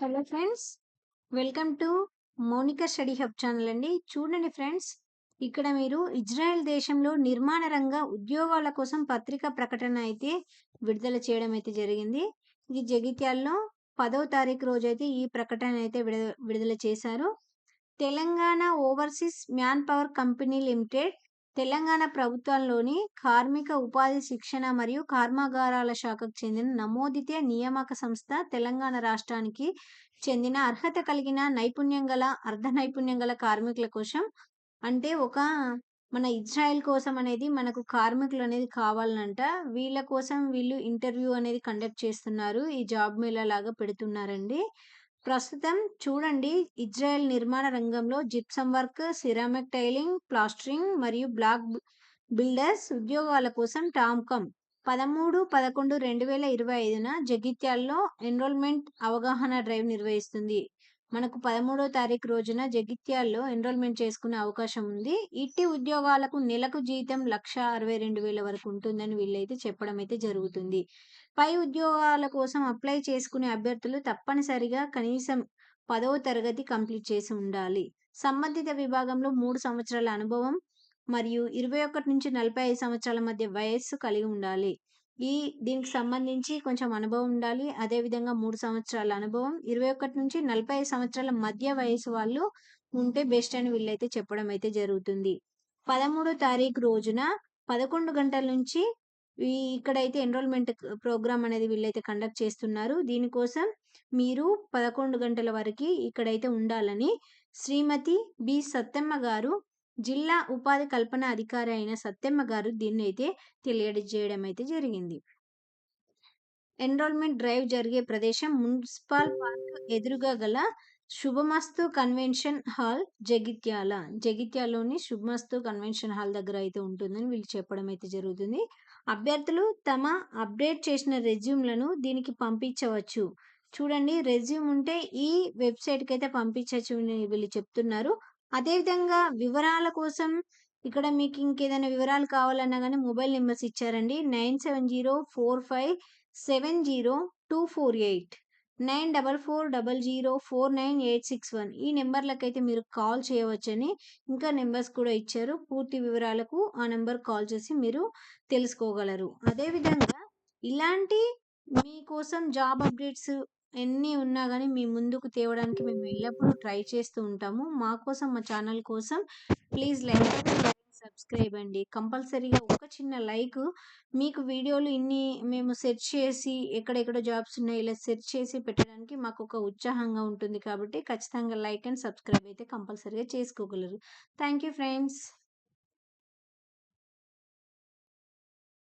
Hello friends, welcome to Mounika study hub channel అండి. చూడండి friends, ఇక్కడ మీరు ఇజ్రాయెల్ దేశంలో నిర్మాణ రంగ ఉద్యోగాల కోసం పత్రికా ప్రకటన అయితే విడుదల చేయడం అయితే జరిగింది. ఇది జగిత్యాల్లో 10వ తారీఖు రోజైతే ఈ ప్రకటన అయితే విడుదల చేశారు. Telangana overseas man power company limited Telangana ప్రభుత్వంలోని కార్మిక ఉపాధి శిక్షణ మరియు కర్మాగారాల శాఖకు చెందిన నమోదిత నియామక సంస్థ తెలంగాణ రాష్ట్రానికి చెందిన అర్హత కలిగిన నైపుణ్యం గల అర్ధ నైపుణ్యం గల కార్మికుల కోసం అంటే మన ఇజ్రాయెల్ కోసం అనేది మనకు కార్మికులు అనేది కావాలనంట. వీళ్ళ కోసం వీళ్ళు ఇంటర్వ్యూ అనేది కండక్ట్ చేస్తున్నారు. ఈ జాబ్ మేళా లాగా పెడుతున్నారండి. ప్రస్తుతం చూడండి, ఇజ్రాయెల్ నిర్మాణ రంగంలో gypsum work, ceramic tiling, plastering మరియు బ్లాక్ బిల్డర్స్ ఉద్యోగాల కోసం టామ్కమ్ 13/11/2025న జగిత్యాల్లో ఎన్రోల్మెంట్ అవగాహన డ్రైవ్ నిర్వహిస్తుంది. మనకు 13వ తారీఖు రోజున జగిత్యాల్లో ఎన్రోల్మెంట్ చేసుకునే అవకాశం ఉంది. ఇట్టి ఉద్యోగాలకు నెలకు జీతం 1,62,000 వరకు ఉంటుందని వీళ్ళైతే చెప్పడం అయితే జరుగుతుంది. పై ఉద్యోగాల కోసం అప్లై చేసుకునే అభ్యర్థులు తప్పనిసరిగా కనీసం 10వ తరగతి కంప్లీట్ చేసి ఉండాలి. సంబంధిత విభాగంలో 3 సంవత్సరాల అనుభవం మరియు 21-45 సంవత్సరాల మధ్య వయస్సు కలిగి ఉండాలి. దీనికి సంబంధించి కొంచెం అనుభవం ఉండాలి. అదేవిధంగా 3 సంవత్సరాల అనుభవం, 21-45 సంవత్సరాల మధ్య వయసు వాళ్ళు ఉంటే బెస్ట్ అని వీళ్ళైతే చెప్పడం అయితే జరుగుతుంది. 13వ తారీఖు రోజున 11 గంటల నుంచి ఇక్కడైతే ఎన్రోల్మెంట్ ప్రోగ్రామ్ అనేది వీళ్ళైతే కండక్ట్ చేస్తున్నారు. దీనికోసం మీరు 11 గంటల వరకు ఇక్కడైతే ఉండాలని శ్రీమతి బి సత్తెమ్మ గారు, జిల్లా ఉపాధి కల్పన అధికారి అయిన సత్తెమ్మ గారు దీన్ని అయితే తెలియజేయడం అయితే జరిగింది. ఎన్రోల్మెంట్ డ్రైవ్ జరిగే ప్రదేశం మున్సిపల్ పార్క్ ఎదురుగా గల శుభమస్తు కన్వెన్షన్ హాల్ జగిత్యాలలోని శుభమస్తు కన్వెన్షన్ హాల్ దగ్గర అయితే ఉంటుందని వీళ్ళు చెప్పడం అయితే జరుగుతుంది. అభ్యర్థులు తమ అప్డేట్ చేసిన రెజ్యూమ్లను దీనికి పంపించవచ్చు. చూడండి, రెజ్యూమ్ ఉంటే ఈ వెబ్సైట్కి అయితే పంపించవచ్చు వీళ్ళు చెప్తున్నారు. అదేవిధంగా వివరాల కోసం ఇక్కడ మీకు ఇంకేదైనా వివరాలు కావాలన్నా కానీ మొబైల్ నెంబర్స్ ఇచ్చారండి. 9704570248, 9440049861 ఈ నెంబర్లకైతే మీరు కాల్ చేయవచ్చని ఇంకా నెంబర్స్ కూడా ఇచ్చారు. పూర్తి వివరాలకు ఆ నెంబర్ కాల్ చేసి మీరు తెలుసుకోగలరు. అదేవిధంగా ఇలాంటి మీకోసం జాబ్ అప్డేట్స్ ఎన్ని ఉన్నా కానీ మీ ముందుకు తేవడానికి మేము ఎల్లప్పుడూ ట్రై చేస్తూ ఉంటాము. మా కోసం, మా ఛానల్ కోసం ప్లీజ్ లైక్ సబ్స్క్రైబ్ అండి. కంపల్సరీగా ఒక చిన్న లైక్ మీకు వీడియోలు ఇన్ని మేము సెర్చ్ చేసి ఎక్కడెక్కడ జాబ్స్ ఉన్నాయి ఇలా సెర్చ్ చేసి పెట్టడానికి మాకు ఒక ఉత్సాహంగా ఉంటుంది. కాబట్టి ఖచ్చితంగా లైక్ అండ్ సబ్స్క్రైబ్ అయితే కంపల్సరీగా చేసుకోగలరు. Thank you friends.